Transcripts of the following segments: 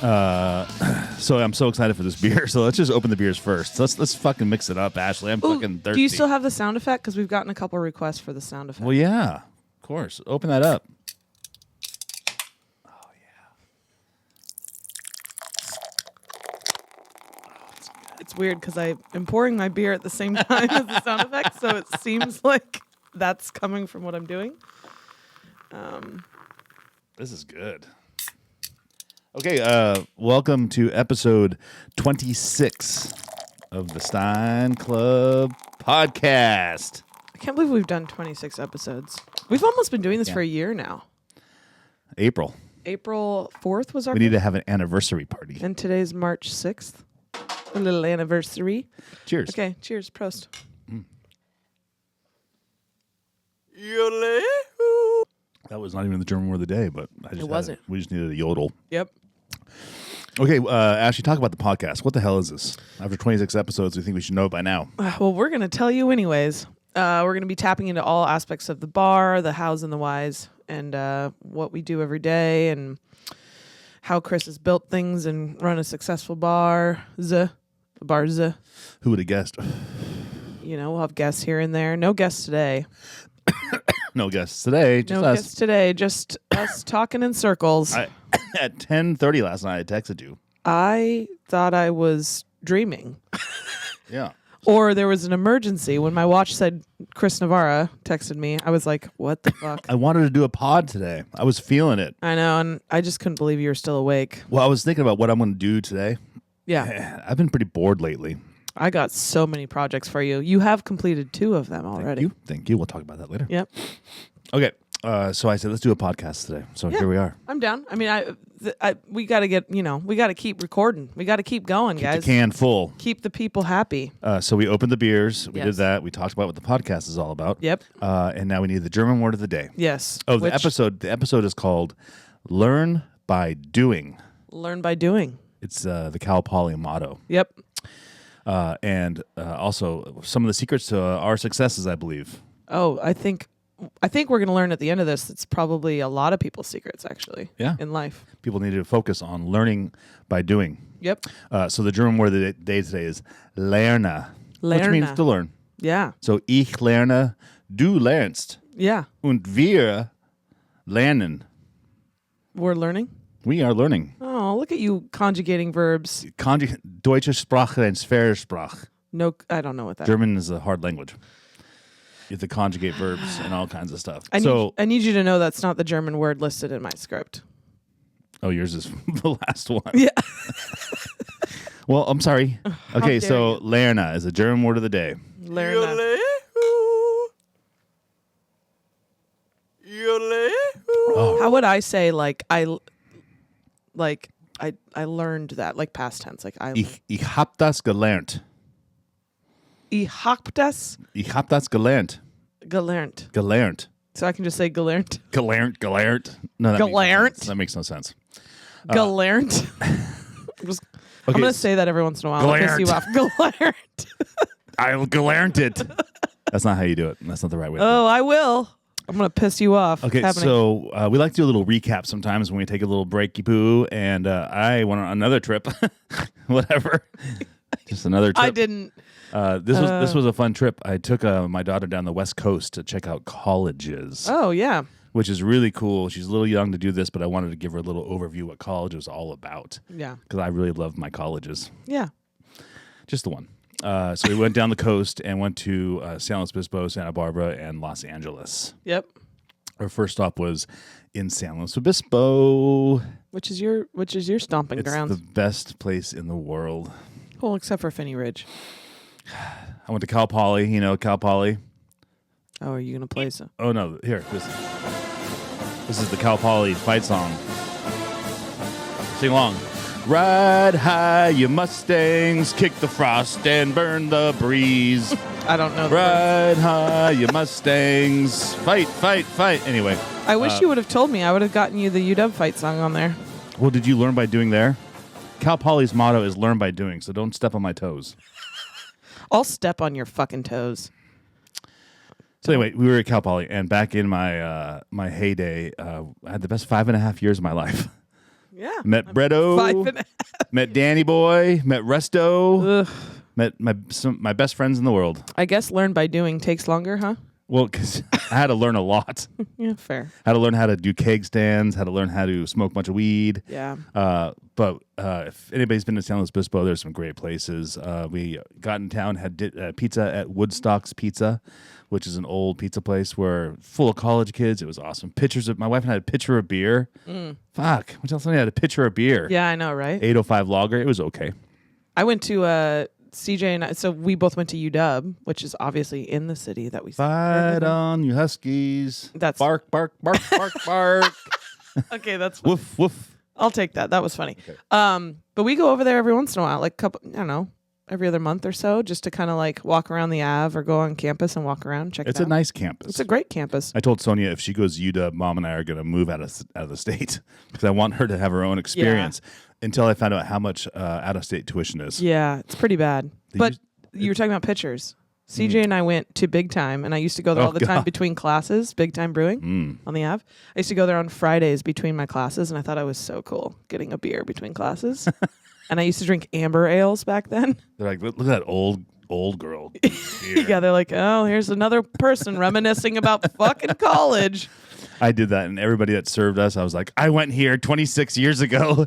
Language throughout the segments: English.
So I'm so excited for this beer. So let's just open the beers first. Let's fucking mix it up, Ashley. I'm fucking thirsty. Do you still have the sound effect? Because we've gotten a couple requests for the sound effect. Well, yeah, of course. Open that up. Oh yeah. It's weird because I am pouring my beer at the same time as the sound effect, so it seems like that's coming from what I'm doing. This is good. Okay, welcome to episode 26 of the SteinClub Podcast. I can't believe we've done 26 episodes. We've almost been doing this for a year now. April 4th was our We need to have an anniversary party. And today's March 6th. A little anniversary. Cheers. Okay, cheers. Prost. That was not even the German word of the day, but It wasn't. We just needed a yodel. Yep. Okay, Ashley, talk about the podcast. What the hell is this? After 26 episodes, we think we should know it by now. Well, we're going to tell you anyways. We're going to be tapping into all aspects of the bar, the hows and the whys, and what we do every day, and how Chris has built things and run a successful bar. Who would have guessed? You know, we'll have guests here and there. No guests today. No guests today. Just No us. guests today. Just us talking in circles. At 10:30 last night, I texted you. I thought I was dreaming. Yeah. Or there was an emergency. When my watch said Chris Navarra texted me, I was like, what the fuck? I wanted to do a pod today. I was feeling it. I know, and I just couldn't believe you were still awake. Well, I was thinking about what I'm going to do today. Yeah. I've been pretty bored lately. I got so many projects for you. You have completed 2 of them already. Thank you. We'll talk about that later. Yep. Okay. So I said, let's do a podcast today. So Yeah. here we are. I'm down. I mean, we got to get, we got to keep recording. We got to keep going, Keep guys. the can full. Keep the people happy. So we opened the beers. We did Yes. that. We talked about what the podcast is all about. Yep. And now we need the German word of the day. Yes. Oh, the episode is called Learn by Doing. Learn by doing. It's the Cal Poly motto. Yep. And also some of the secrets to our successes, I believe. Oh, I think we're going to learn at the end of this. It's probably a lot of people's secrets, actually. Yeah. In life. People need to focus on learning by doing. Yep. So the German word of the day today is lerne, which means to learn. Yeah. So ich lerne, du lernst, Yeah. und wir lernen. We're learning. We are learning. Oh, look at you conjugating verbs. Deutsche Sprache and Sphäresprache. No, I don't know what that. German is a hard language. You have to conjugate verbs and all kinds of stuff. I need you to know that's not the German word listed in my script. Oh, yours is the last one. Yeah. Well, I'm sorry. Okay, dare so lerne is a German word of the day. Learn. Oh. How would I say I learned that, like past tense, like Ich hab das gelernt. Ich hab das Ich hab das gelernt. gelernt. Gelernt. So I can just say gelernt. Gelernt. No, that Gelernt. makes no sense. Gelernt. I'm going to say that every once in a while. I'll piss you off. Gelernt. I gelernt it. That's not how you do it. That's not the right way. Oh, I will. I'm going to piss you off. Okay, so we like to do a little recap sometimes when we take a little breaky poo, and I went on another trip. Whatever. Just another trip. I didn't. This was a fun trip. I took my daughter down the West Coast to check out colleges. Oh, yeah. Which is really cool. She's a little young to do this, but I wanted to give her a little overview what college was all about. Yeah. Because I really love my colleges. Yeah. Just the one. So we went down the coast and went to San Luis Obispo, Santa Barbara, and Los Angeles. Yep. Our first stop was in San Luis Obispo. Which is your stomping grounds. It's the best place in the world. Well, except for Finney Ridge. I went to Cal Poly. You know Cal Poly? Oh, are you going to play some? Oh, no. Here. This is the Cal Poly fight song. Sing along. Ride high, you Mustangs, kick the frost and burn the breeze. I don't know. Ride high, you Mustangs, fight, fight, fight. Anyway. I wish you would have told me. I would have gotten you the UW fight song on there. Well, did you learn by doing there? Cal Poly's motto is learn by doing, so don't step on my toes. I'll step on your fucking toes. So anyway, we were at Cal Poly, and back in my my heyday, I had the best 5.5 years of my life. Yeah. Met I'm Bretto. 5.5. Met Danny Boy. Met Resto. Ugh. Met my best friends in the world. I guess learn by doing takes longer, huh? Well, because I had to learn a lot. Yeah, fair. How to learn how to do keg stands, how to learn how to smoke a bunch of weed. Yeah. But if anybody's been to San Luis Obispo, there's some great places. We got in town, had pizza at Woodstock's Pizza, which is an old pizza place where full of college kids. It was awesome. My wife had a pitcher of beer. Fuck. What else? Somebody had a pitcher of beer. Yeah, I know, right? 805 lager. It was okay. I went to CJ and I, so we both went to UW, which is obviously in the city that we Fight on, you Huskies. That's bark, bark, bark, bark, bark. okay. That's funny. Woof, woof. I'll take that. That was funny. Okay. But we go over there every once in a while, like I don't know, every other month or so, just to kind of like walk around the Ave or go on campus and walk around, check It's it a out. nice campus. It's a great campus. I told Sonia if she goes to UW, Mom and I are going to move out of the state because I want her to have her own experience. Until I found out how much out of state tuition is. Yeah, it's pretty bad. But you were talking about pitchers. CJ and I went to Big Time, and I used to go there all the time between classes, Big Time Brewing on the Ave. I used to go there on Fridays between my classes, and I thought I was so cool getting a beer between classes. And I used to drink amber ales back then. They're like, look at that old girl. Beer. Yeah, they're like, oh, here's another person reminiscing about fucking college. I did that, and everybody that served us, I was like, I went here 26 years ago.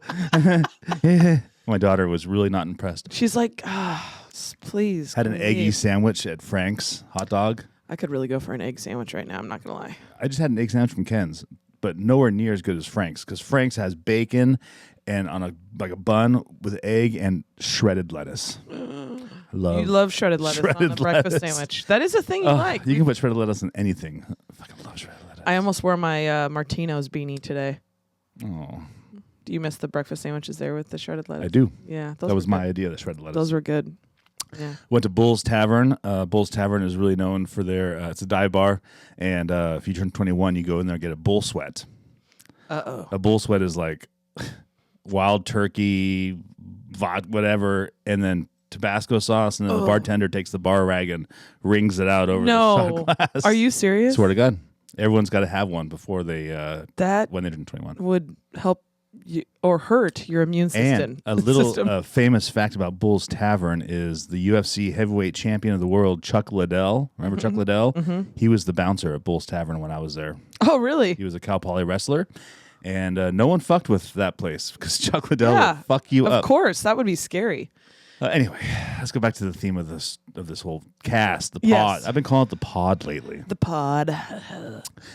My daughter was really not impressed. She's like, please. Had an eggy sandwich at Frank's hot dog. I could really go for an egg sandwich right now. I'm not going to lie. I just had an egg sandwich from Ken's, but nowhere near as good as Frank's because Frank's has bacon and on a bun with egg and shredded lettuce. You love shredded lettuce on a breakfast sandwich. That is a thing you like. You can put shredded lettuce in anything. I fucking love shredded lettuce. I almost wore my Martino's beanie today. Oh, Do you miss the breakfast sandwiches there with the shredded lettuce? I do. Yeah. That was my idea, the shredded lettuce. Those were good. Yeah. Went to Bull's Tavern. Bull's Tavern is really known for their, it's a dive bar. And if you turn 21, you go in there and get a bull sweat. Uh-oh. A bull sweat is like wild turkey, whatever, and then Tabasco sauce, and then the bartender takes the bar rag and wrings it out over the shot glass. Are you serious? Swear to God. Everyone's got to have one before they that when they turn 21. would help you or hurt your immune system. And a little famous fact about Bull's Tavern is the UFC heavyweight champion of the world, Chuck Liddell. Remember Chuck Liddell? Mm-hmm. He was the bouncer at Bull's Tavern when I was there. Oh, really? He was a Cal Poly wrestler. And no one fucked with that place because Chuck Liddell will fuck you up. Of course. That would be scary. Anyway, let's go back to the theme of this whole cast, the pod. Yes. I've been calling it the pod lately. The pod.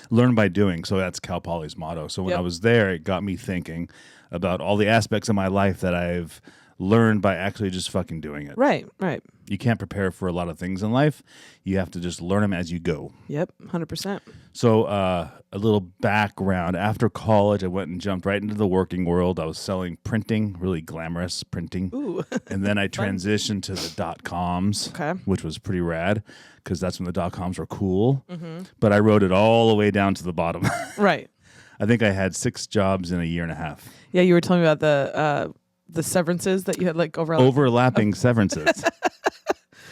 Learn by doing. So that's Cal Poly's motto. So when I was there, it got me thinking about all the aspects of my life that I've learned by actually just fucking doing it. Right, right. You can't prepare for a lot of things in life. You have to just learn them as you go. Yep, 100%. So a little background. After college, I went and jumped right into the working world. I was selling printing, really glamorous printing. Ooh. And then I transitioned to the .coms, which was pretty rad because that's when the .coms were cool. Mm-hmm. But I wrote it all the way down to the bottom. Right. I think I had 6 jobs in a year and a half. Yeah, you were telling me about the severances that you had like overlapping severances.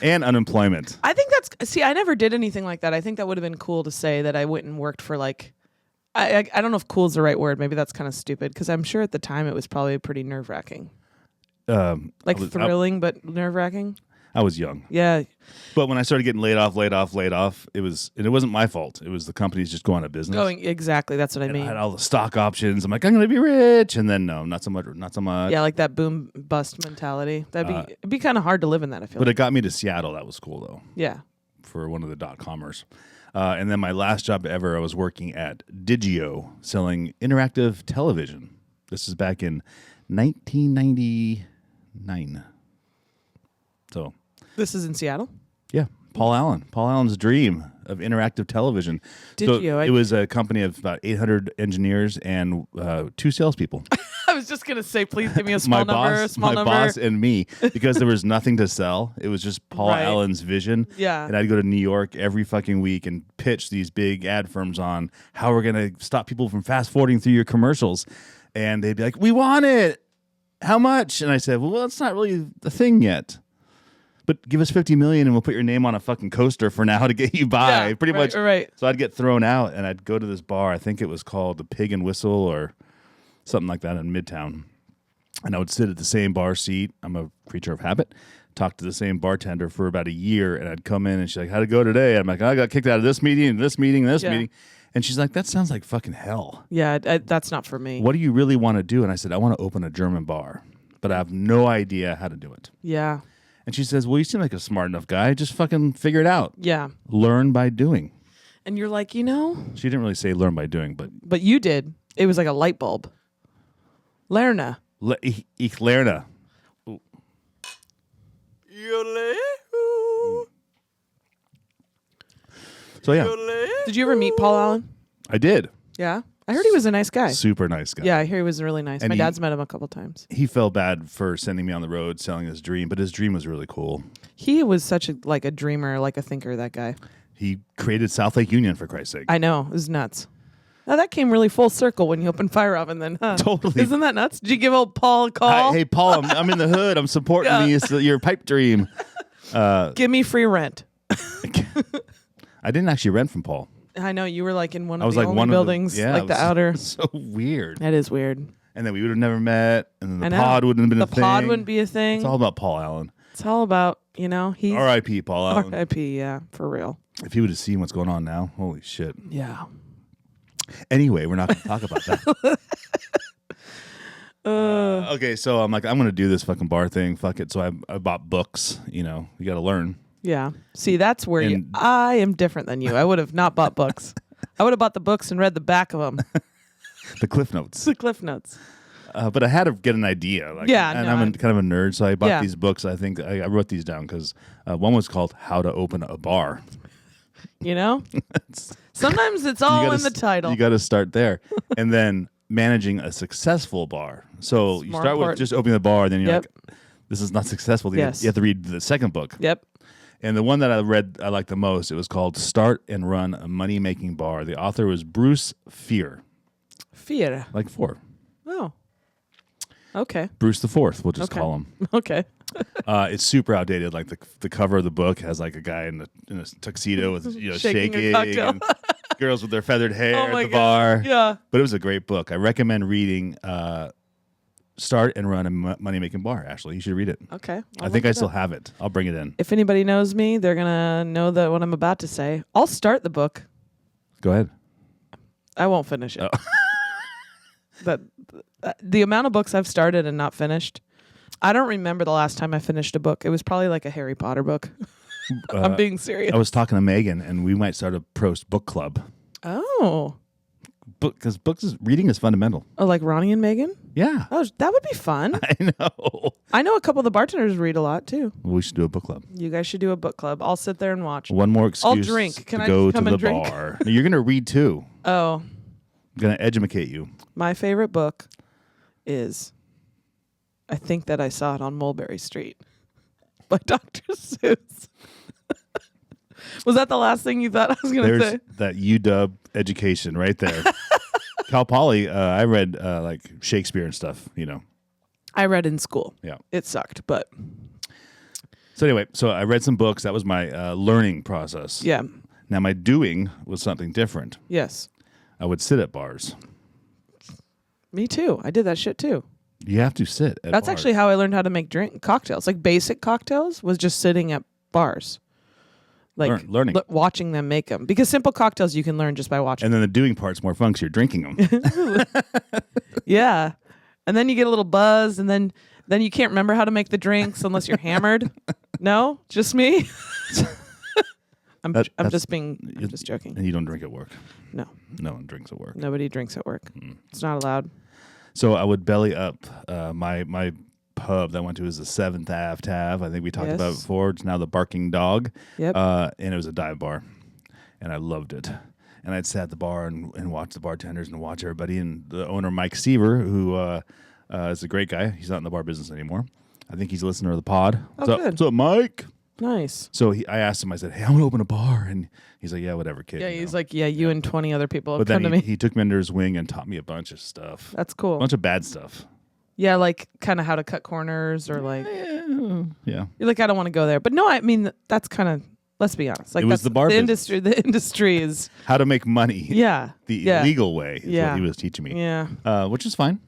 And unemployment. I think I never did anything like that. I think that would have been cool to say that I went and worked for like, I don't know if cool is the right word. Maybe that's kind of stupid because I'm sure at the time it was probably pretty nerve wracking. Thrilling, but nerve wracking. I was young. Yeah. But when I started getting laid off, it wasn't my fault. It was the companies just going out of business. Exactly. That's what I mean. I had all the stock options. I'm like, I'm going to be rich. And then no, not so much. Yeah, like that boom bust mentality. It'd be kind of hard to live in that, I feel But it got me to Seattle. That was cool, though. Yeah. For one of the .comers. And then my last job ever, I was working at Digio, selling interactive television. This is back in 1999. So... This is in Seattle? Yeah. Paul Allen. Paul Allen's dream of interactive television. It was a company of about 800 engineers and 2 salespeople. I was just going to say, please give me a small my boss and me, because there was nothing to sell. It was just Paul Allen's vision. Yeah. And I'd go to New York every fucking week and pitch these big ad firms on how we're going to stop people from fast forwarding through your commercials. And they'd be like, we want it. How much? And I said, well, it's not really the thing yet. But give us $50 million and we'll put your name on a fucking coaster for now to get you by. Yeah, much. Right. So I'd get thrown out and I'd go to this bar. I think it was called the Pig and Whistle or something like that in Midtown. And I would sit at the same bar seat. I'm a creature of habit. Talk to the same bartender for about a year, and I'd come in and she's like, "How'd it go today?" I'm like, "I got kicked out of this meeting, and this meeting, and this meeting." And she's like, "That sounds like fucking hell." Yeah, that's not for me. What do you really want to do? And I said, "I want to open a German bar, but I have no idea how to do it." Yeah. And she says, "Well, you seem like a smart enough guy. Just fucking figure it out. Yeah. Learn by doing." And you're like, She didn't really say learn by doing, but you did. It was like a light bulb. Lerne. Ich lerne. So yeah, Did you ever meet Paul Allen? I did. Yeah. I heard he was a nice guy. Super nice guy. Yeah, I hear he was really nice. And My dad's met him a couple times. He felt bad for sending me on the road selling his dream, but his dream was really cool. He was such a dreamer, like a thinker, that guy. He created South Lake Union, for Christ's sake. I know. It was nuts. Now that came really full circle when you opened Fire Oven then, huh? Totally. Isn't that nuts? Did you give old Paul a call? Hey, Paul, I'm in the hood. I'm supporting you. It's your pipe dream. Give me free rent. I didn't actually rent from Paul. I know. You were like in one I of was the like only one buildings, of the, yeah, like the outer. So weird. That is weird. And then we would have never met, and then I the know. pod wouldn't have been The a thing. pod wouldn't be a thing. It's all about Paul Allen. It's all about, he's R.I.P. Paul Allen. R.I.P. Yeah, for real. If he would have seen what's going on now, holy shit. Yeah. Anyway, we're not going to talk about that. Okay, so I'm like, I'm going to do this fucking bar thing. Fuck it. So I bought books. You got to learn. Yeah. See, that's where I am different than you. I would have not bought books. I would have bought the books and read the back of them. The Cliff Notes. The Cliff Notes. But I had to get an idea. Like, Yeah, and no, I'm kind of a nerd, so I bought these books. I think I wrote these down because one was called How to Open a Bar. Sometimes it's all in the title. You got to start there. And then managing a successful bar. So you start with just opening the bar, then you're like, this is not successful. You have to read the second book. Yep. And the one that I read I liked the most, it was called Start and Run a Money-Making Bar. The author was Bruce Fear. Fear. Like 4. Oh. Okay. Bruce the Fourth, we'll just call him. Okay. It's super outdated. Like the cover of the book has like a guy in a tuxedo with shaking and girls with their feathered hair at the bar. Yeah. But it was a great book. I recommend reading Start and Run a Money-Making Bar, Ashley. You should read it. Okay. I think I still have it. I'll bring it in. If anybody knows me, they're going to know that what I'm about to say. I'll start the book. Go ahead. I won't finish it. The amount of books I've started and not finished, I don't remember the last time I finished a book. It was probably like a Harry Potter book. I'm being serious. I was talking to Megan, and we might start a Prost book club. Oh. Because reading is fundamental. Oh, like Ronnie and Megan? Yeah. Oh, that would be fun. I know. I know a couple of the bartenders read a lot, too. Well, we should do a book club. You guys should do a book club. I'll sit there and watch. One more excuse I'll drink. Can to I go just come to the and drink? bar. No, you're going to read, too. Oh. I'm going to educate you. My favorite book is, I think that I saw it on Mulberry Street by Dr. Seuss. Was that the last thing you thought I was going to say? There's that UW education right there. Cal Poly, I read like Shakespeare and stuff, I read in school. Yeah. It sucked, but. So anyway, I read some books. That was my learning process. Yeah. Now my doing was something different. Yes. I would sit at bars. Me too. I did that shit too. You have to sit at That's bars. actually how I learned how to make cocktails. Like basic cocktails was just sitting at bars. Like learning. Watching them make them. Because simple cocktails you can learn just by watching. And then the doing part's more fun because you're drinking them. Yeah. And then you get a little buzz, and then you can't remember how to make the drinks unless you're hammered. No? Just me? I'm just joking. And you don't drink at work. No. No one drinks at work. Nobody drinks at work. It's not allowed. So I would belly up. My pub that I went to was the 7th Ave Tav. I think we talked about it before. It's now the Barking Dog. Yep. And it was a dive bar. And I loved it. And I'd sit at the bar and watch the bartenders and watch everybody. And the owner, Mike Seaver, who is a great guy. He's not in the bar business anymore. I think he's a listener of the pod. Oh, good. What's up, Mike? Nice. So I asked him, I said, hey, I'm going to open a bar. And he's like, yeah, whatever, kid. Yeah, he's like, yeah, you and 20 other people have But come then to me. he took me under his wing and taught me a bunch of stuff. That's cool. A bunch of bad stuff. Yeah, like kind of how to cut corners or like. Yeah. You're like, I don't want to go there. But no, I mean, that's kind of, let's be honest. Like it was the bar business. The industry is. How to make money. Yeah. The illegal way is what he was teaching me. Yeah. Which is fine.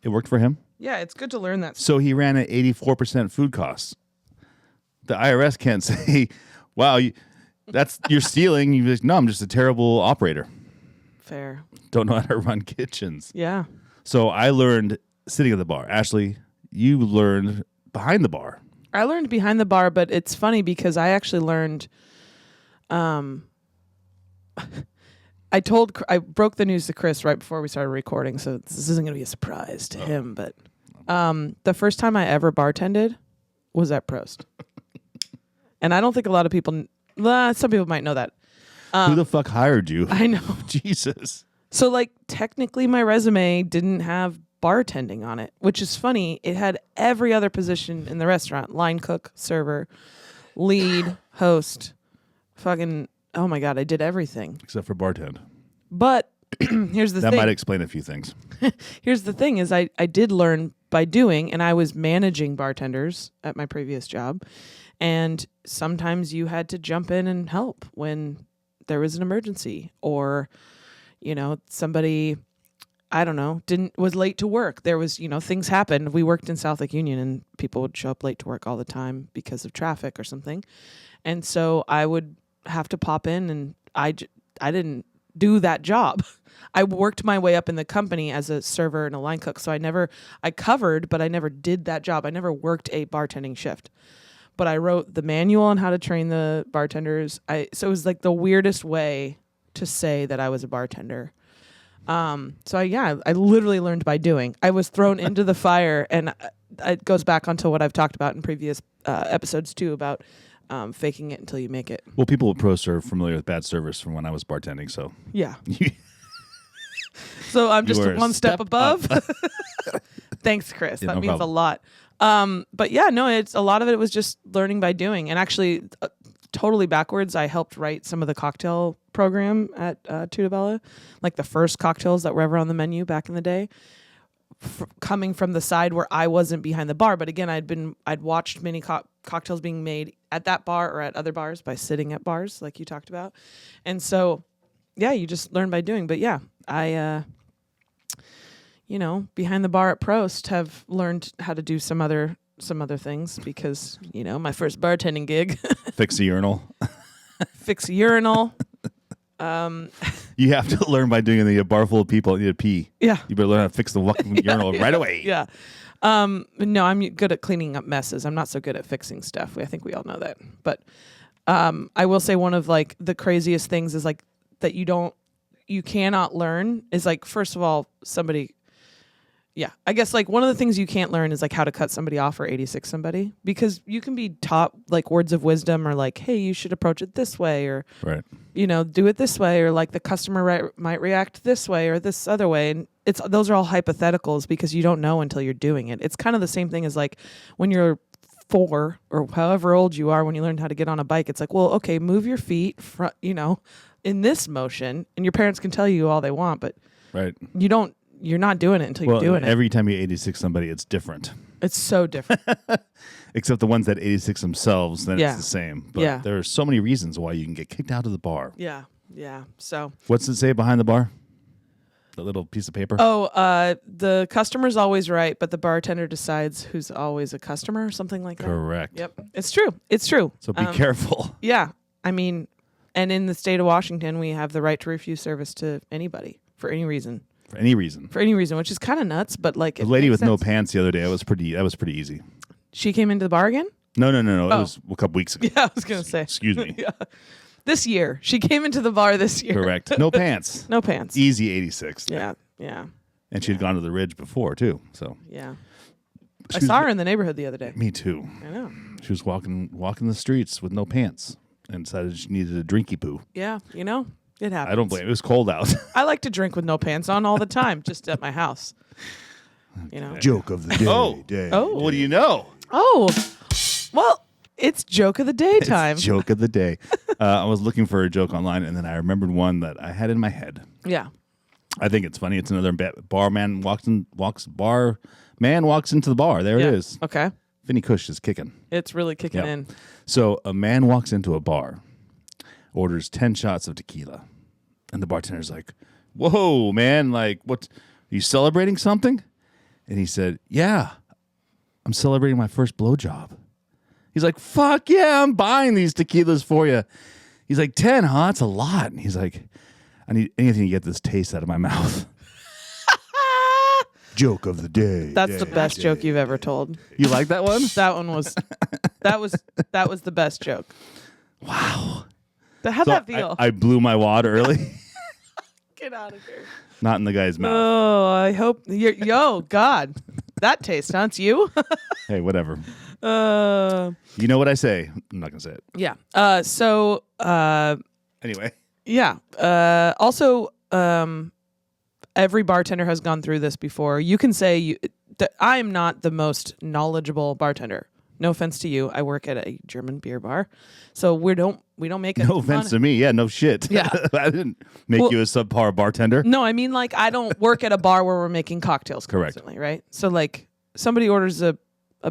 It worked for him. Yeah, it's good to learn that. So he ran at 84% food costs. The IRS can't say, wow, you're stealing. You're like, no, I'm just a terrible operator. Fair. Don't know how to run kitchens. Yeah. So I learned sitting at the bar. Ashley, you learned behind the bar. I learned behind the bar, but it's funny because I actually learned. I broke the news to Chris right before we started recording, so this isn't going to be a surprise to him. But the first time I ever bartended was at Prost, and I don't think a lot of people. Some people might know that. Who the fuck hired you? I know. Jesus. So, like, technically, my resume didn't have bartending on it, which is funny. It had every other position in the restaurant: line cook, server, lead, host. Fucking, oh my God, I did everything. Except for bartend. But here's the thing. That might explain a few things. Here's the thing is I did learn by doing, and I was managing bartenders at my previous job. And sometimes you had to jump in and help when there was an emergency or, somebody, I don't know, was late to work. There was, things happened. We worked in South Lake Union and people would show up late to work all the time because of traffic or something. And so I would have to pop in, and I didn't do that job. I worked my way up in the company as a server and a line cook. So I covered, but I never did that job. I never worked a bartending shift. But I wrote the manual on how to train the bartenders. So it was like the weirdest way to say that I was a bartender. I literally learned by doing. I was thrown into the fire, and it goes back onto what I've talked about in previous episodes too about faking it until you make it. Well, people at Prost are familiar with bad service from when I was bartending, so. Yeah. So I'm just one step above. Thanks, Chris. Yeah, that means a lot. But yeah, no, it's a lot of it was just learning by doing. And actually, totally backwards, I helped write some of the cocktail program at Tutabella, like the first cocktails that were ever on the menu back in the day. Coming from the side where I wasn't behind the bar, but again, I'd watched many cocktails being made at that bar or at other bars by sitting at bars, like you talked about, and so yeah, you just learn by doing. But yeah, I behind the bar at Prost have learned how to do some other things because my first bartending gig, fix a urinal, You have to learn by doing it in a bar full of people. You need to pee. Yeah. You better learn how to fix the urinal right away. Yeah. No, I'm good at cleaning up messes. I'm not so good at fixing stuff. I think we all know that. But I will say one of like the craziest things is like that you cannot learn is like, first of all, I guess like one of the things you can't learn is like how to cut somebody off or 86 somebody, because you can be taught like words of wisdom or like, hey, you should approach it this way, or right, do it this way, or like the customer might react this way or this other way, and those are all hypotheticals because you don't know until you're doing it. It's kind of the same thing as like when you're 4 or however old you are when you learn how to get on a bike. It's like, well, okay, move your feet in this motion, and your parents can tell you all they want, but right, you're not doing it until you're doing it. Every time you 86 somebody, it's different. It's so different. Except the ones that 86 themselves, then it's the same. But there are so many reasons why you can get kicked out of the bar. Yeah, yeah. So what's it say behind the bar? The little piece of paper? Oh, the customer's always right, but the bartender decides who's always a customer or something like that. Correct. Yep. It's true. It's true. So be careful. Yeah. I mean, and in the state of Washington, we have the right to refuse service to anybody for any reason. For any reason, which is kind of nuts, but like the lady with no pants the other day, that was pretty easy. She came into the bar again? No. It was a couple weeks ago. Yeah, I was gonna say. Excuse me. Yeah. This year, she came into the bar this year. Correct. No pants. No pants. Easy 86. Yeah. And she had gone to the Ridge before too. So yeah, I saw her in the neighborhood the other day. Me too. I know. She was walking the streets with no pants and decided she needed a drinky poo. Yeah, it happens. I don't blame it. It was cold out. I like to drink with no pants on all the time, just at my house. Joke of the day. Oh. What do you know? Oh, well, it's joke of the day time. It's joke of the day. I was looking for a joke online, and then I remembered one that I had in my head. Yeah. I think it's funny. It's another barman walks into the bar. There it is. Okay. Vinny Kush is kicking. It's really kicking in. So a man walks into a bar, orders 10 shots of tequila, and the bartender's like, "Whoa, man! Like, what? Are you celebrating something?" And he said, yeah, I'm celebrating my first blowjob. He's like, fuck yeah, I'm buying these tequilas for you. He's like, 10, huh? That's a lot. And he's like, I need anything to get this taste out of my mouth. Joke of the day. That's the best joke you've ever told. You like that one? That one was that was the best joke. Wow. How'd that feel? I blew my wad early. Get out of here. Not in the guy's mouth. Oh, I hope yo, God. That taste, huh? It's you? Hey, whatever. You know what I say. I'm not gonna say it. Yeah. Anyway. Yeah. Also, every bartender has gone through this before. You can say that I am not the most knowledgeable bartender. No offense to you. I work at a German beer bar, so we don't make a no offense to me. Yeah, no shit. Yeah. I didn't make you a subpar bartender. No, I mean like I don't work at a bar where we're making cocktails constantly, right? So like somebody orders a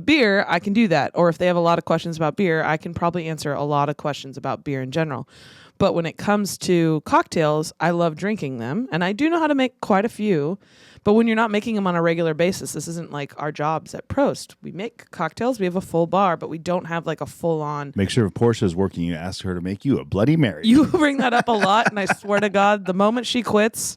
beer, I can do that. Or if they have a lot of questions about beer, I can probably answer a lot of questions about beer in general. But when it comes to cocktails, I love drinking them, and I do know how to make quite a few. But when you're not making them on a regular basis, this isn't like our jobs at Prost. We make cocktails, we have a full bar, but we don't have like a full-on... Make sure if Portia's working, you ask her to make you a Bloody Mary. You bring that up a lot, and I swear to God, the moment she quits,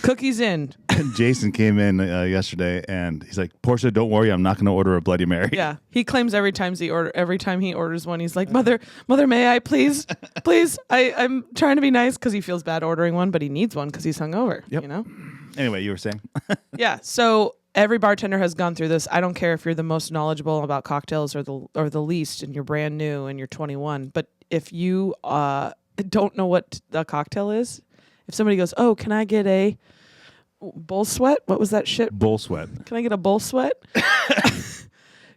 cookies in. Jason came in yesterday, and he's like, Portia, don't worry, I'm not going to order a Bloody Mary. Yeah, he claims every time he orders one, he's like, Mother, may I please? Please, I'm trying to be nice because he feels bad ordering one, but he needs one because he's hungover, you know? Anyway, you were saying? Yeah, so every bartender has gone through this. I don't care if you're the most knowledgeable about cocktails or the least, and you're brand new and you're 21. But if you don't know what a cocktail is, if somebody goes, "Oh, can I get a bull sweat?" What was that shit? Bull sweat. Can I get a bull sweat?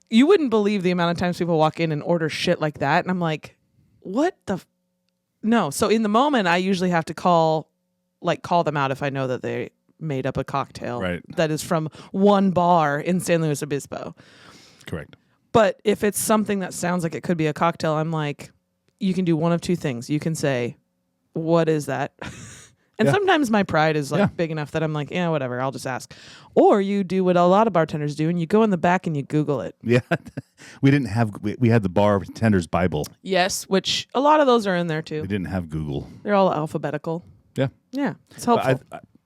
You wouldn't believe the amount of times people walk in and order shit like that, and I'm like, "What the?" No. So in the moment, I usually have to call them out if I know that they made up a cocktail that is from one bar in San Luis Obispo. Correct. But if it's something that sounds like it could be a cocktail, I'm like, you can do one of two things. You can say, what is that? And sometimes my pride is big enough that I'm like, yeah, whatever, I'll just ask. Or you do what a lot of bartenders do, and you go in the back and you Google it. Yeah. We had the bartender's Bible. Yes, which a lot of those are in there too. We didn't have Google. They're all alphabetical. Yeah. Yeah, it's helpful.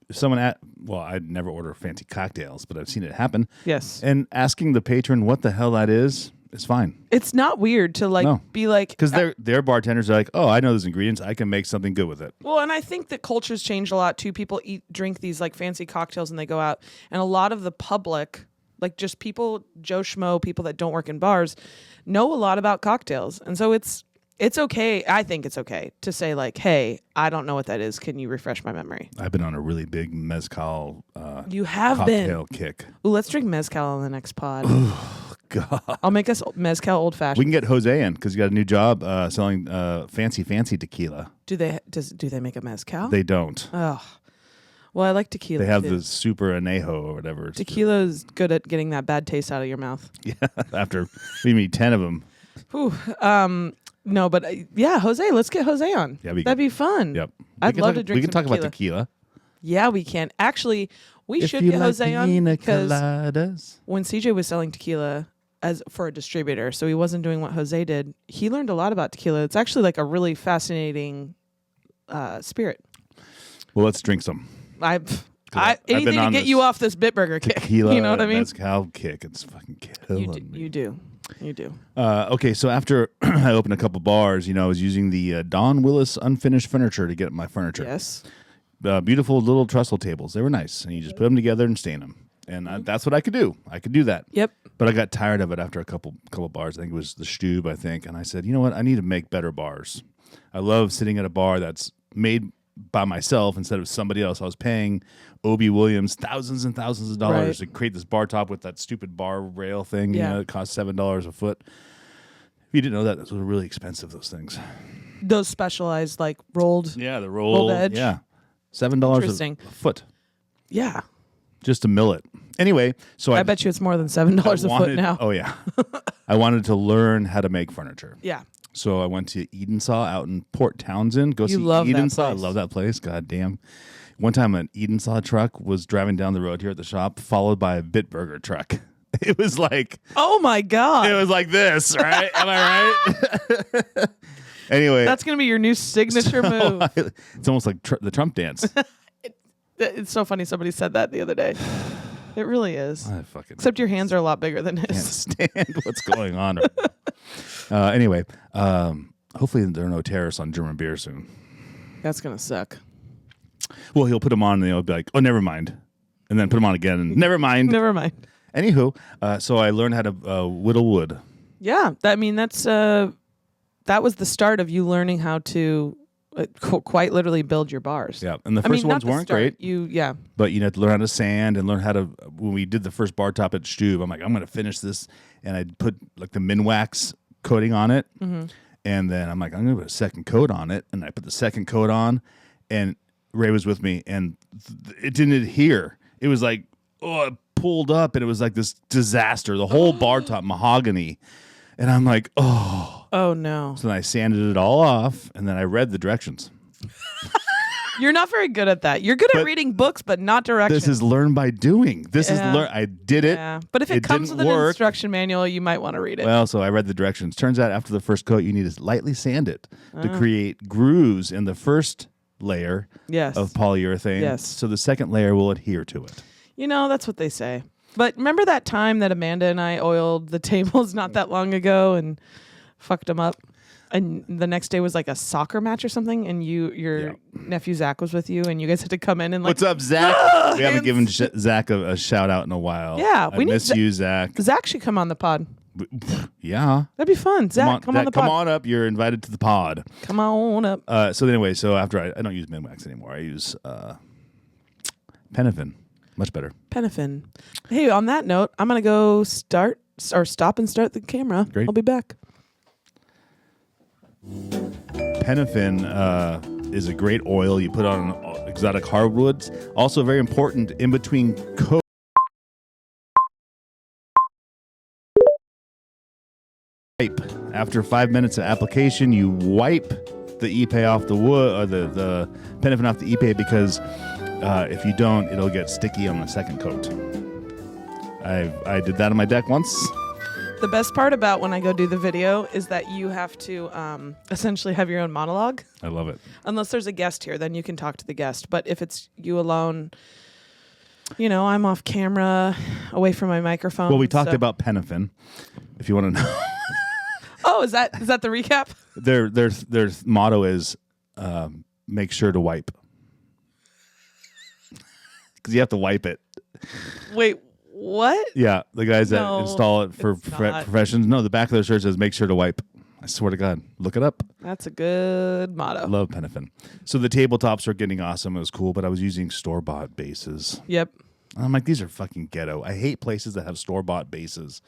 If someone I'd never order fancy cocktails, but I've seen it happen. Yes. And asking the patron what the hell that is fine. It's not weird to be like... Because their bartenders are like, oh, I know those ingredients. I can make something good with it. Well, and I think that culture's changed a lot too. People drink these like fancy cocktails and they go out. And a lot of the public, like just people, Joe Schmo, people that don't work in bars, know a lot about cocktails. And so it's okay. I think it's okay to say like, hey, I don't know what that is. Can you refresh my memory? I've been on a really big mezcal you have cocktail kick. Ooh, let's drink mezcal on the next pod. Oh, God. I'll make us mezcal old fashioned. We can get Jose in because you got a new job selling fancy tequila. Do they make a mezcal? They don't. Oh. Well, I like tequila. They have the super anejo or whatever. Tequila is good at getting that bad taste out of your mouth. Yeah, after we meet 10 of them. Ooh, no, but Jose, let's get Jose on. Yeah, that'd be fun. Yep. I'd love to drink We can talk tequila. about tequila. Yeah, we can. Actually, we should get Jose on because when CJ was selling tequila for a distributor, so he wasn't doing what Jose did, he learned a lot about tequila. It's actually like a really fascinating spirit. Well, let's drink some. Anything to get you off this Bitburger kick. Tequila, you know what I mean? Mezcal kick. It's fucking killing me. You do. Okay, so after I opened a couple bars, I was using the Don Willis unfinished furniture to get my furniture. Yes. Beautiful little trestle tables. They were nice, and you just put them together and stain them. And that's what I could do. I could do that. Yep. But I got tired of it after a couple bars. I think it was the Stube, and I said, you know what? I need to make better bars. I love sitting at a bar that's made by myself instead of somebody else. I was paying Obie Williams thousands and thousands of dollars to create this bar top with that stupid bar rail thing. Yeah. It cost $7 a foot. If you didn't know that, those were really expensive, those things. Those specialized, like rolled. Yeah, the rolled edge. Yeah. $7 a foot. Yeah. Just to mill it. Anyway, so I bet you it's more than $7 a foot now. Oh, yeah. I wanted to learn how to make furniture. Yeah. So I went to Eden Saw out in Port Townsend. Go see love that Eden Saw. I place. love that place. God damn. One time an Edensaw truck was driving down the road here at the shop, followed by a Bitburger truck. It was like, oh my God. It was like this, right? Am I right? Anyway. That's going to be your new signature move. It's almost like the Trump dance. It's so funny. Somebody said that the other day. It really is. Except your hands are a lot bigger than his. Can't stand what's going on. Anyway, hopefully there are no terrorists on German beer soon. That's going to suck. Well, he'll put them on and he'll be like, oh, never mind. And then put them on again and never mind. Never mind. Anywho, so I learned how to whittle wood. Yeah. That was the start of you learning how to quite literally build your bars. Yeah. And the first ones weren't great. But you had to learn how to sand and learn how to, when we did the first bar top at Stube, I'm like, I'm going to finish this. And I put like the Minwax coating on it. Mm-hmm. And then I'm like, I'm going to put a second coat on it. And I put the second coat on and Ray was with me and it didn't adhere. It was like, it pulled up and it was like this disaster. The whole bar top mahogany. And I'm like, oh no. So then I sanded it all off and then I read the directions. You're not very good at that. You're good at reading books, but not directions. This is learn by doing. I did it. Yeah. But if it comes with an instruction manual, you might want to read it. Well, so I read the directions. Turns out after the first coat, you need to lightly sand it to create grooves in the first layer of polyurethane. Yes. So the second layer will adhere to it. That's what they say. But remember that time that Amanda and I oiled the tables not that long ago and fucked them up? And the next day was like a soccer match or something, and your nephew Zach was with you, and you guys had to come in and like, what's up, Zach? We haven't given Zach a shout out in a while. Yeah, we miss you, Zach. Zach should come on the pod. Yeah, that'd be fun. Zach, come on the pod. Come on up. You're invited to the pod. Come on up. So after I don't use Minwax anymore. I use Penafin. Much better. Penafin. Hey, on that note, I'm gonna go stop and start the camera. Great. I'll be back. Penafin is a great oil you put on exotic hardwoods. Also very important in between coats. After 5 minutes of application, you wipe the Ipe off the wood or the Penafin off the Ipe because if you don't, it'll get sticky on the second coat. I did that on my deck once. The best part about when I go do the video is that you have to essentially have your own monologue. I love it. Unless there's a guest here, then you can talk to the guest. But if it's you alone, I'm off camera, away from my microphone. Well, we talked about Penafin, if you want to know. Oh, is that the recap? Their motto is make sure to wipe. Because you have to wipe it. Wait, what? Yeah, the guys that install it for professions. No, the back of their shirt says make sure to wipe. I swear to God. Look it up. That's a good motto. Love Penafin. So the tabletops are getting awesome. It was cool, but I was using store-bought bases. Yep. And I'm like, these are fucking ghetto. I hate places that have store-bought bases.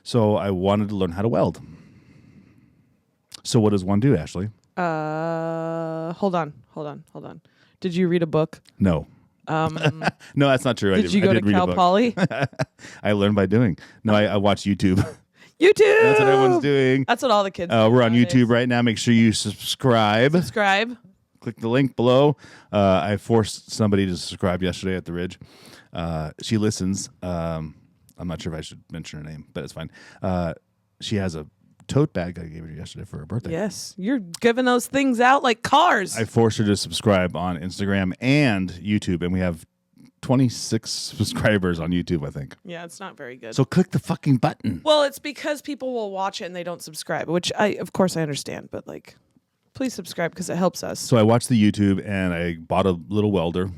So I wanted to learn how to weld. So what does one do, Ashley? Hold on. Did you read a book? No. No, that's not true. Did you go to Cal Poly? I learned by doing. No, I watch YouTube. YouTube. That's what everyone's doing. That's what all the kids do. We're on YouTube right now. Make sure you subscribe. Click the link below. I forced somebody to subscribe yesterday at the Ridge. She listens. I'm not sure if I should mention her name, but it's fine. She has a tote bag I gave her yesterday for her birthday. Yes, you're giving those things out like cars. I forced her to subscribe on Instagram and YouTube, and we have 26 subscribers on YouTube, I think. Yeah, it's not very good. So click the fucking button. Well, it's because people will watch it and they don't subscribe, which of course I understand, but please subscribe because it helps us. So I watched the YouTube and I bought a little welder,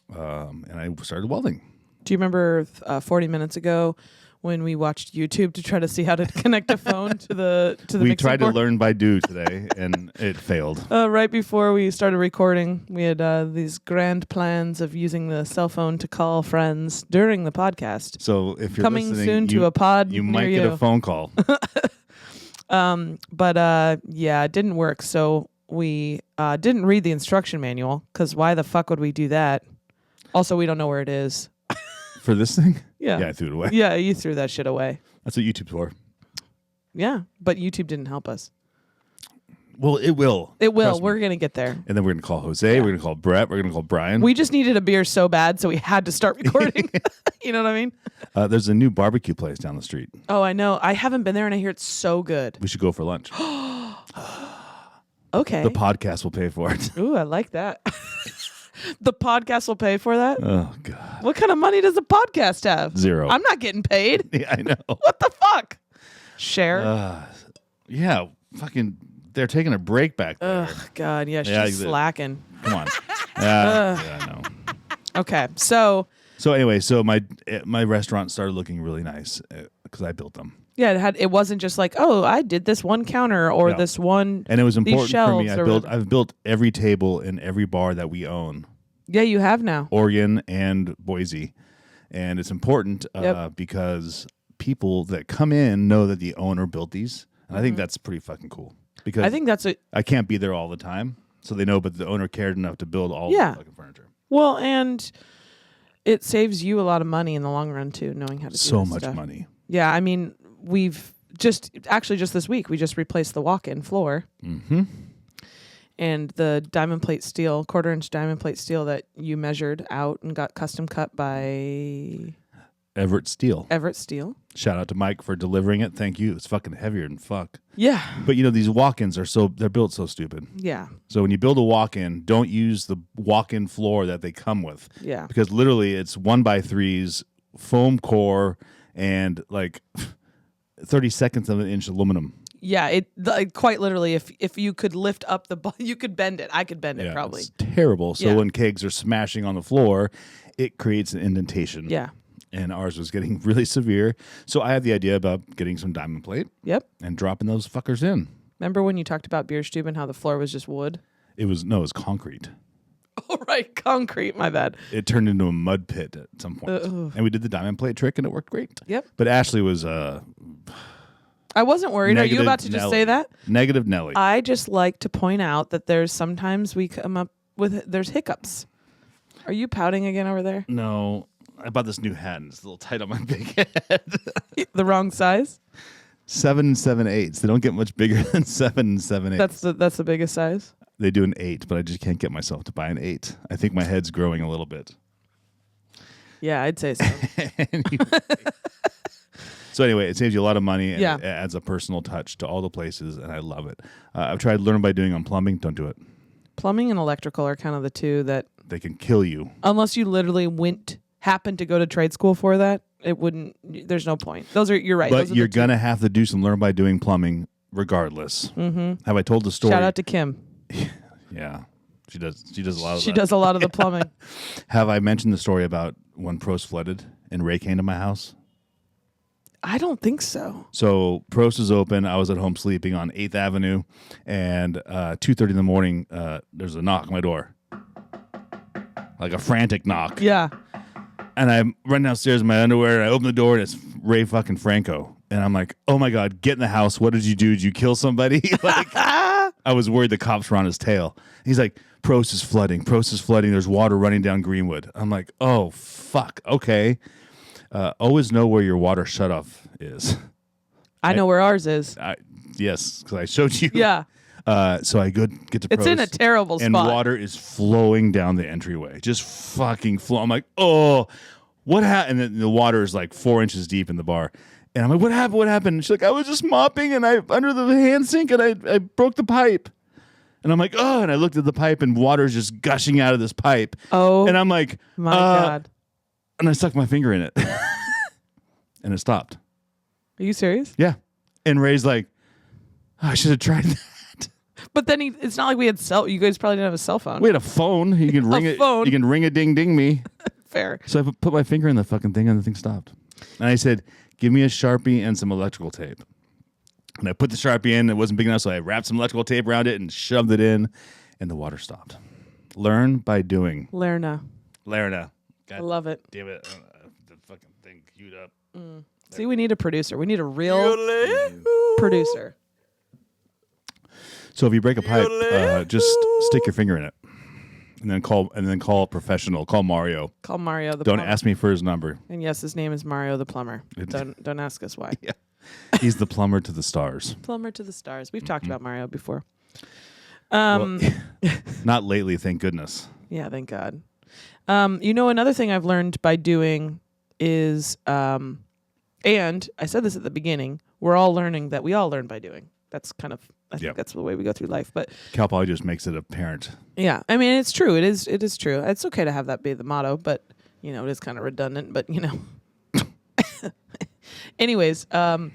and I started welding. Do you remember 40 minutes ago when we watched YouTube to try to see how to connect a phone to the we mixing tried board? to learn by do today, and it failed. Right before we started recording, we had these grand plans of using the cell phone to call friends during the podcast. So if you're coming listening, soon to a pod, you might get a phone call. But it didn't work. So we didn't read the instruction manual because why the fuck would we do that? Also, we don't know where it is. For this thing? Yeah. Yeah, I threw it away. Yeah, you threw that shit away. That's what YouTube's for. Yeah, but YouTube didn't help us. Well, it will. It will. Trust me. We're going to get there. And then we're going to call Jose. Yeah. We're going to call Brett. We're going to call Brian. We just needed a beer so bad, so we had to start recording. You know what I mean? There's a new barbecue place down the street. Oh, I know. I haven't been there, and I hear it's so good. We should go for lunch. Okay. The podcast will pay for it. Ooh, I like that. The podcast will pay for that? Oh, God. What kind of money does the podcast have? 0. I'm not getting paid. Yeah, I know. What the fuck? Share? Yeah, fucking, they're taking a break back there. Ugh, God. Yeah, she's Yeah, slacking. Come on. Yeah, I know. Okay, so anyway, my restaurant started looking really nice because I built them. yeah, it wasn't just like, oh, I did this one counter or No. this one. And it was these important for me. shelves or I've built every table in every bar that we own, Yeah, you have now. Oregon and Boise, and it's important Yep. because people that come in know that the owner built these, and I think that's pretty fucking cool. Because I think that's a I can't be there all the time, so they know. But the owner cared enough to build all Yeah. the fucking furniture. well, and it saves you a lot of money in the long run too, knowing how to do So this much stuff. money. Yeah, I mean, we've just this week we just replaced the walk-in floor. Mm-hmm. And the diamond plate steel, 1/4-inch diamond plate steel that you measured out and got custom cut by Everett Steel. Everett Steel. Shout out to Mike for delivering it. Thank you. It's fucking heavier than fuck. Yeah. But these walk-ins they're built so stupid. Yeah. So when you build a walk-in, don't use the walk-in floor that they come with. Yeah. Because literally it's 1x3s, foam core, and like 32 of an inch aluminum. Yeah, quite literally, if you could lift up you could bend it. I could bend it probably. It's terrible. So Yeah. when kegs are smashing on the floor, it creates an indentation. Yeah. And ours was getting really severe. So I had the idea about getting some diamond plate Yep. and dropping those fuckers in. Remember when you talked about Bierstube and how the floor was just wood? It was concrete. Oh, right. Concrete. My bad. It turned into a mud pit at some point. Ugh. And we did the diamond plate trick and it worked great. Yep. But Ashley was I wasn't worried. Are you about to just say that? Negative Nelly. I just like to point out that there's sometimes we come up with there's hiccups. Are you pouting again over there? No. I bought this new hat and it's a little tight on my big head. The wrong size? 7 7/8. They don't get much bigger than 7 7/8. That's the biggest size. They do an 8, but I just can't get myself to buy an 8. I think my head's growing a little bit. Yeah, I'd say so. So anyway, it saves you a lot of money and Yeah. it adds a personal touch to all the places, and I love it. I've tried learning by doing on plumbing. Don't do it. Plumbing and electrical are kind of the two that, They can kill you. unless you literally happened to go to trade school for that, it wouldn't. There's no point. You're right. But those are the you're two. going to have to do some learn by doing plumbing regardless. Mm-hmm. Have I told the story? Shout out to Kim. Yeah. She does a lot of She that. does a lot of the plumbing. Have I mentioned the story about when Prost flooded and Ray came to my house? I don't think so. So Prost is open. I was at home sleeping on 8th Avenue, and 2:30 in the morning, there's a knock on my door. Like a frantic knock. Yeah. And I'm running downstairs in my underwear, and I open the door, and it's Ray fucking Franco. And I'm like, oh my God, get in the house. What did you do? Did you kill somebody? Like, I was worried the cops were on his tail. He's like, Prost is flooding. Prost is flooding. There's water running down Greenwood. I'm like, oh, fuck. Okay. Always know where your water shutoff is. I know where ours is. Yes, because I showed you. Yeah. So I get to Prost. It's in a terrible and spot. water is flowing down the entryway. Just fucking flow. I'm like, oh, what happened? And then the water is like 4 inches deep in the bar. And I'm like, what happened? What happened? And she's like, I was just mopping and I under the hand sink and I broke the pipe. And I'm like, oh, and I looked at the pipe and water's just gushing out of this pipe. Oh, and I'm like, my God. And I stuck my finger in it. And it stopped. Are you serious? Yeah. And Ray's like, oh, I should have tried that. But then it's not like we had you guys probably didn't have a cell phone. We had a phone. You can ring it. phone. You can ring a ding ding me. Fair. So I put my finger in the fucking thing and the thing stopped. And I said, give me a Sharpie and some electrical tape. And I put the Sharpie in. It wasn't big enough, so I wrapped some electrical tape around it and shoved it in, and the water stopped. Learn by doing. Lerna. God I love it. damn it. The fucking thing queued up. See, we need a producer. We need a real producer. So if you break a pipe, just stick your finger in it. And then call a professional. Call Mario. Call Mario the Don't plumber. ask me for his number. And yes, his name is Mario the plumber. Don't ask us why. Yeah. He's the plumber to the stars. Plumber to the stars. We've talked about Mario before. Well, not lately, thank goodness. Yeah, thank God. Another thing I've learned by doing is, and I said this at the beginning, we're all learning that we all learn by doing. That's kind of, I think that's the way we go through life. But Cal Poly just makes it apparent. Yeah, I mean, it's true. It is true. It's okay to have that be the motto, but, it is kind of redundant, but, Anyways, when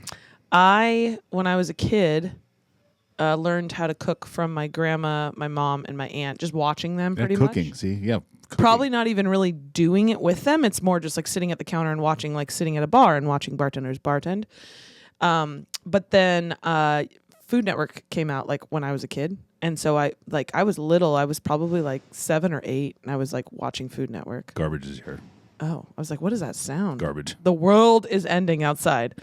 I was a kid, learned how to cook from my grandma, my mom, and my aunt, just watching them pretty much. Cooking, see? Yeah. Cooking. Probably not even really doing it with them. It's more just like sitting at the counter and watching, like sitting at a bar and watching bartenders bartend. But then Food Network came out like when I was a kid. And so I was little. I was probably like 7 or 8, and I was like watching Food Network. Garbage is here. Oh, I was like, what does that sound? Garbage. The world is ending outside.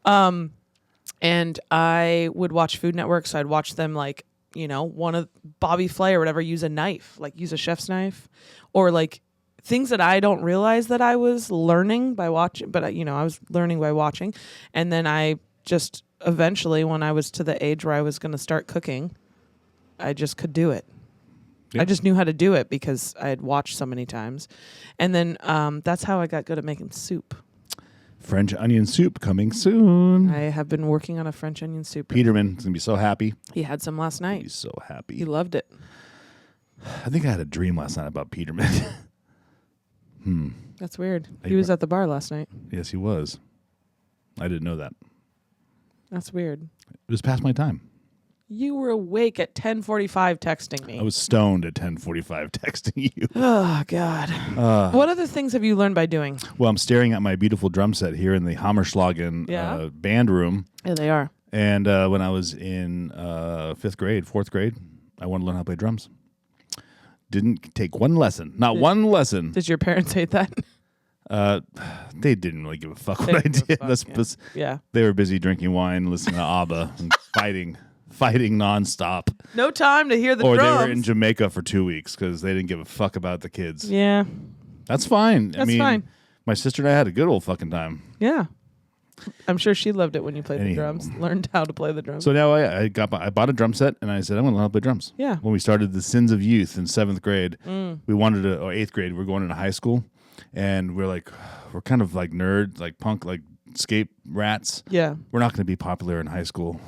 And I would watch Food Network, so I'd watch them like, one of Bobby Flay or whatever use a knife, like use a chef's knife, or like things that I don't realize that I was learning by watching, but I was learning by watching. And then I just eventually, when I was to the age where I was going to start cooking, I just could do it. Yep. I just knew how to do it because I had watched so many times. And then that's how I got good at making soup. French onion soup coming soon. I have been working on a French onion soup. Peterman's going to be so happy. He had some last night. He's so happy. He loved it. I think I had a dream last night about Peterman. That's weird. He was at the bar last night. Yes, he was. I didn't know that. That's weird. It was past my time. You were awake at 10:45 texting me. I was stoned at 10:45 texting you. Oh, God. What other things have you learned by doing? Well, I'm staring at my beautiful drum set here in the Hammerschlagen band room. Yeah, they are. And when I was in 4th grade, I wanted to learn how to play drums. Didn't take one lesson. One lesson. Did your parents hate that? They didn't really give a fuck what I did. Yeah. They were busy drinking wine, listening to ABBA, and fighting nonstop. No time to hear the drums. Or drums. they were in Jamaica for 2 weeks because they didn't give a fuck about the kids. Yeah. That's fine. That's fine. My sister and I had a good old fucking time. Yeah. I'm sure she loved it when you played the drums. Learned how to play the drums. So now I bought a drum set, and I said, I'm going to learn how to play drums. Yeah. When we started the Sins of Youth in 7th grade, we wanted to, or 8th grade, we're going into high school, and we're kind of like nerds, like punk, like skate rats. Yeah. We're not going to be popular in high school.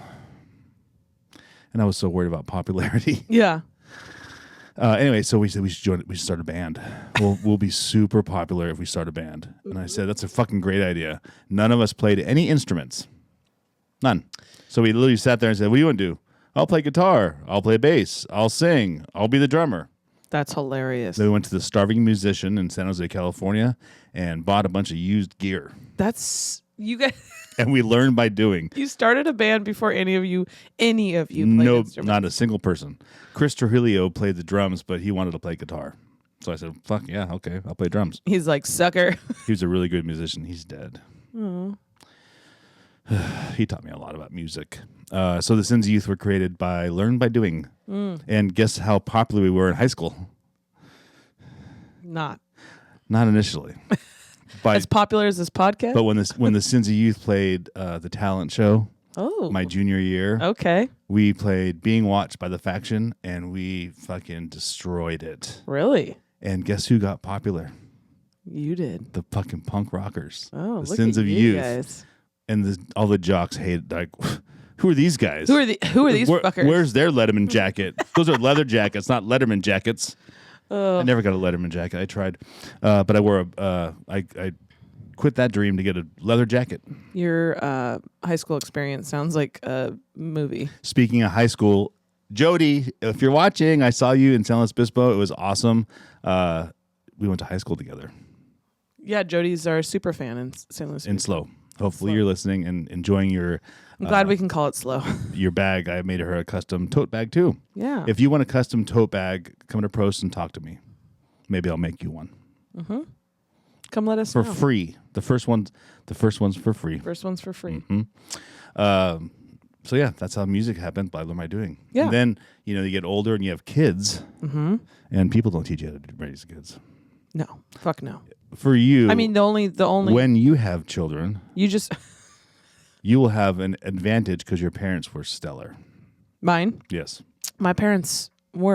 And I was so worried about popularity. Yeah. Anyway, so we said we should start a band. We'll be super popular if we start a band. And I said, that's a fucking great idea. None of us played any instruments. None. So we literally sat there and said, what do you want to do? I'll play guitar. I'll play bass. I'll sing. I'll be the drummer. That's hilarious. Then we went to the Starving Musician in San Jose, California, and bought a bunch of used gear. You guys... And we learned by doing. You started a band before any of you played instruments. Not a single person. Chris Trujillo played the drums, but he wanted to play guitar. So I said, fuck, yeah, okay, I'll play drums. He's like, sucker. He was a really good musician. He's dead. He taught me a lot about music. So the Sins of Youth were created by Learn by Doing. And guess how popular we were in high school? Not initially. As popular as this podcast? But when the Sins of Youth played the talent show, my junior year, we played Being Watched by the Faction, and we fucking destroyed it. Really? And guess who got popular? You did. The fucking punk rockers. Oh, the Sins of Youth. Guys. And all the jocks hated, like, who are these guys? Who are these fuckers? Where's their Letterman jacket? Those are leather jackets, not Letterman jackets. I never got a Letterman jacket. I tried, but I wore I quit that dream to get a leather jacket. Your high school experience sounds like a movie. Speaking of high school, Jody, if you're watching, I saw you in San Luis Obispo. It was awesome. We went to high school together. Yeah, Jody's our super fan in San Luis Obispo. In Slow. Hopefully you're listening and enjoying your... I'm glad we can call it Slow. Your bag. I made her a custom tote bag too. Yeah. If you want a custom tote bag, come to Prost and talk to me. Maybe I'll make you one. Mm-hmm. Come let us know. For free. The first one's for free. First one's for free. Mm-hmm. So yeah, that's how music happens by Learn by Doing. Yeah. And then, you get older and you have kids, and people don't teach you how to raise kids. No. Fuck no. For you, I mean, the only when you have children, you just you will have an advantage because your parents were stellar. Mine? Yes. My parents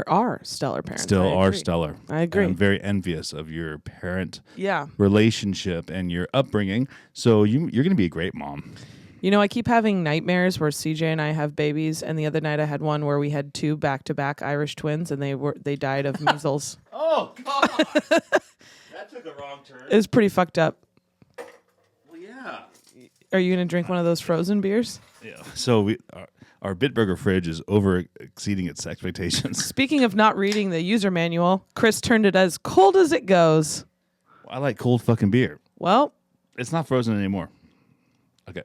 are stellar parents. Still I are agree. stellar. I agree. And I'm very envious of your parent Yeah. relationship and your upbringing. So you're going to be a great mom. You know, I keep having nightmares where CJ and I have babies, and the other night I had one where we had 2 back-to-back Irish twins, and they died of measles. Oh, God. That took a wrong turn. It was pretty fucked up. Well, yeah. Are you going to drink one of those frozen beers? Yeah. So our Bitburger fridge is over exceeding its expectations. Speaking of not reading the user manual, Chris turned it as cold as it goes. I like cold fucking beer. Well. It's not frozen anymore. Okay.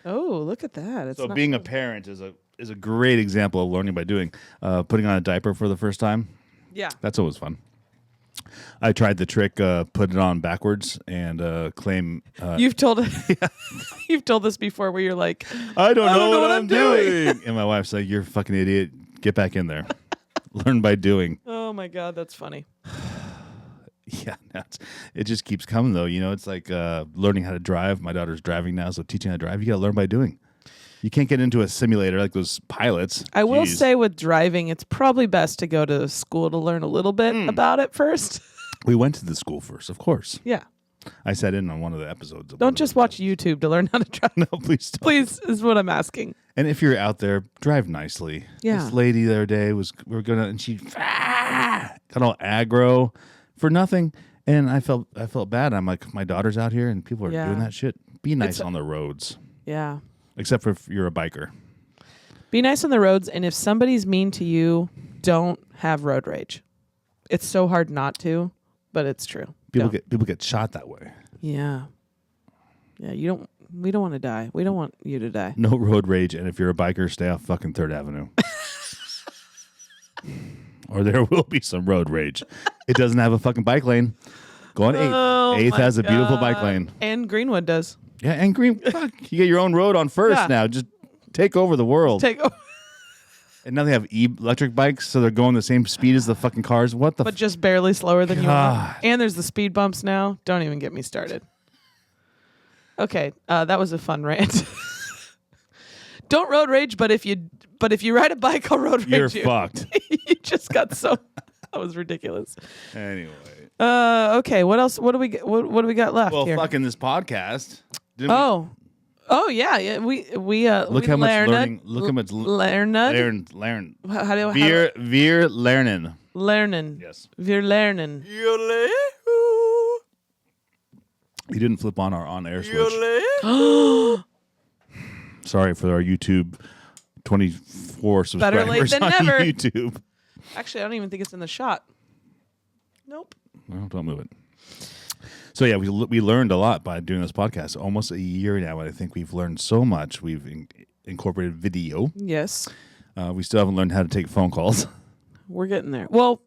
Oh, look at that. It's So not being a parent is a great example of learning by doing. Putting on a diaper for the first time. Yeah. That's always fun. I tried the trick, put it on backwards and claim. You've told you've told this before where you're like, I don't know what I'm doing. And my wife's like, you're a fucking idiot. Get back in there. Learn by doing. Oh my God, that's funny. Yeah, it just keeps coming though. You know, it's like learning how to drive. My daughter's driving now, so teaching how to drive, you got to learn by doing. You can't get into a simulator like those pilots. I will say with driving, it's probably best to go to school to learn a little bit about it first. We went to the school first, of course. Yeah. I sat in on one of the episodes. Don't just watch YouTube to learn how to drive. No, please don't. Please, is what I'm asking. And if you're out there, drive nicely. Yeah. This lady the other day and she got all aggro for nothing. And I felt bad. I'm like, my daughter's out here and people are doing that shit. Be nice on the roads. Yeah. Except for if you're a biker. Be nice on the roads, and if somebody's mean to you, don't have road rage. It's so hard not to, but it's true. People get shot that way. Yeah. Yeah, we don't want to die. We don't want you to die. No road rage, and if you're a biker, stay off fucking 3rd Avenue. Or there will be some road rage. It doesn't have a fucking bike lane. Go on 8th. Oh 8th my has a beautiful bike God. lane. And Greenwood does. Yeah, and fuck, you get your own road on 1st now. Just take over the world. And now they have electric bikes, so they're going the same speed as the fucking cars. What the But just barely slower than you are. God. And there's the speed bumps now. Don't even get me started. Okay, that was a fun rant. Don't road rage, but if you ride a bike, I'll road rage You're you. fucked. You just got so that was ridiculous. Anyway. Okay, what else? What do we got left Well, here? fucking this podcast. Oh yeah. We Look how much learning. Look how much learn. How do Wir lernen. Lernen. Yes. Wir lernen. You didn't flip on our on-air switch. Sorry for our YouTube 24 subscribers Better late than on never. YouTube. Actually, I don't even think it's in the shot. Nope. Well, don't move it. So yeah, we learned a lot by doing this podcast. Almost a year now, and I think we've learned so much. We've incorporated video. Yes. We still haven't learned how to take phone calls. We're getting there. Well,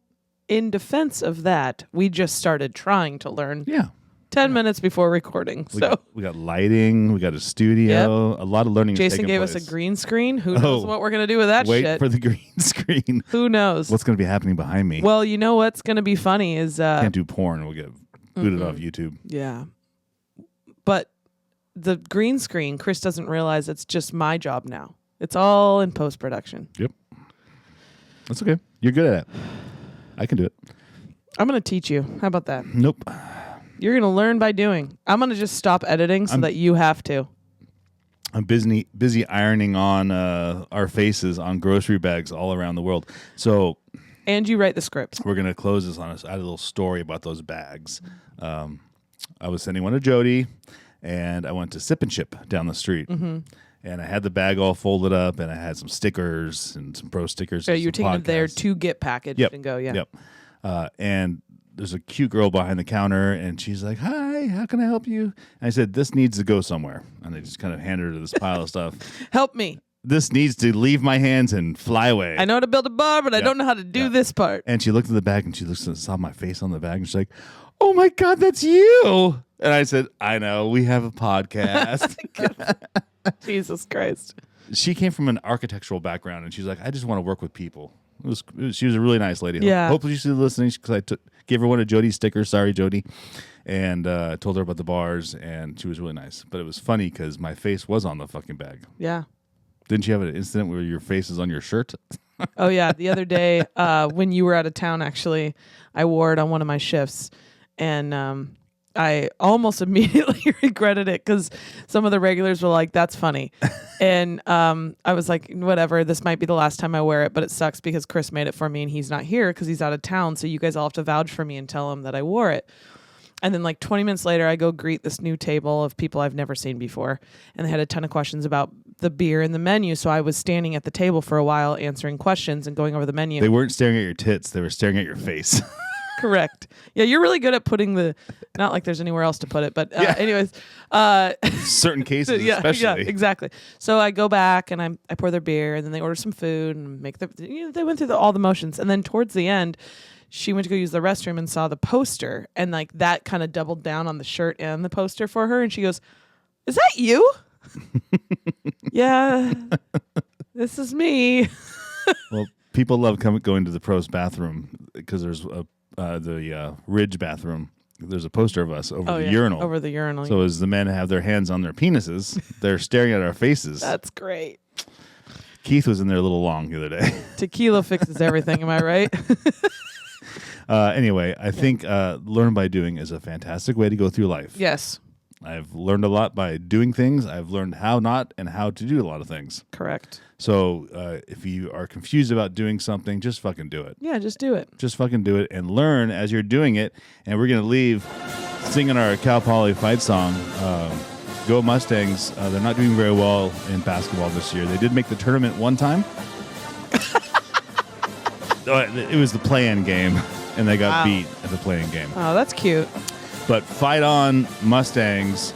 in defense of that, we just started trying to learn. Yeah. 10 minutes before recording. We got lighting. We got a studio. Yep. A lot of learning. Jason gave us a green screen. Who knows what we're going to do with that shit? Wait for the green screen. Who knows? What's going to be happening behind me? Well, you know what's going to be funny is... Can't do porn. We'll get booted off YouTube. Yeah. But the green screen, Chris doesn't realize it's just my job now. It's all in post-production. Yep. That's okay. You're good at it. I can do it. I'm going to teach you. How about that? Nope. You're going to learn by doing. I'm going to just stop editing so that you have to. I'm busy ironing on our faces on grocery bags all around the world. So, and you write the scripts. We're going to close this on I had a little story about those bags. I was sending one to Jody, and I went to Sip and Ship down the street. Mm-hmm. And I had the bag all folded up, and I had some stickers and some Pro stickers. So you're taking it there to get packaged and go, yeah. Yep. And there's a cute girl behind the counter, and she's like, "Hi, how can I help you?" And I said, "This needs to go somewhere." And I just kind of handed her this pile of stuff. Help me. This needs to leave my hands and fly away. I know how to build a bar, but I don't know how to do this part. And she looked at the bag, and saw my face on the bag, and she's like, "Oh my God, that's you!" And I said, "I know, we have a podcast." Jesus Christ. She came from an architectural background, and she's like, "I just want to work with people." She was a really nice lady. Yeah. Hopefully she's listening, because I gave her one of Jody's stickers. Sorry, Jody. And told her about the bars, and she was really nice. But it was funny because my face was on the fucking bag. Yeah. Didn't you have an incident where your face is on your shirt? Oh yeah, the other day when you were out of town, actually, I wore it on one of my shifts, and I almost immediately regretted it because some of the regulars were like, "That's funny," and I was like, "Whatever, this might be the last time I wear it, but it sucks because Chris made it for me and he's not here because he's out of town. So you guys all have to vouch for me and tell him that I wore it." And then like 20 minutes later, I go greet this new table of people I've never seen before. And they had a ton of questions about the beer and the menu. So I was standing at the table for a while answering questions and going over the menu. They weren't staring at your tits. They were staring at your face. Correct. Yeah, you're really good at putting not like there's anywhere else to put it, but anyways. Certain cases, yeah, especially. Yeah, exactly. So I go back and I pour their beer and then they order some food and they went through all the motions. And then towards the end, she went to go use the restroom and saw the poster, and like that kind of doubled down on the shirt and the poster for her, and she goes, "Is that you?" Yeah, this is me. Well, people love going to the Prost bathroom because there's the Ridge bathroom. There's a poster of us over the urinal. Over the urinal. So as the men have their hands on their penises, they're staring at our faces. That's great. Keith was in there a little long the other day. Tequila fixes everything. Am I right? Anyway, I think learn by doing is a fantastic way to go through life. Yes. I've learned a lot by doing things. I've learned how not and how to do a lot of things. Correct. So if you are confused about doing something, just fucking do it. Yeah, just do it. Just fucking do it and learn as you're doing it. And we're going to leave singing our Cal Poly fight song. Go Mustangs. They're not doing very well in basketball this year. They did make the tournament one time. It was the play-in game. And they got beat at the play-in game. Oh, that's cute. But fight on, Mustangs.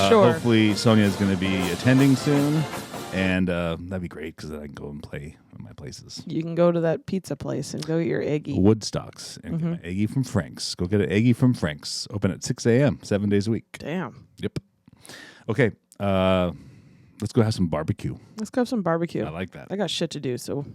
Sure. Hopefully Sonia is going to be attending soon. And that'd be great because then I can go and play at my places. You can go to that pizza place and go get your Eggie. Woodstocks. And get my Eggie from Frank's. Go get an Eggie from Frank's. Open at 6 a.m., 7 days a week. Damn. Yep. Okay. Let's go have some barbecue. Let's go have some barbecue. I like that. I got shit to do, so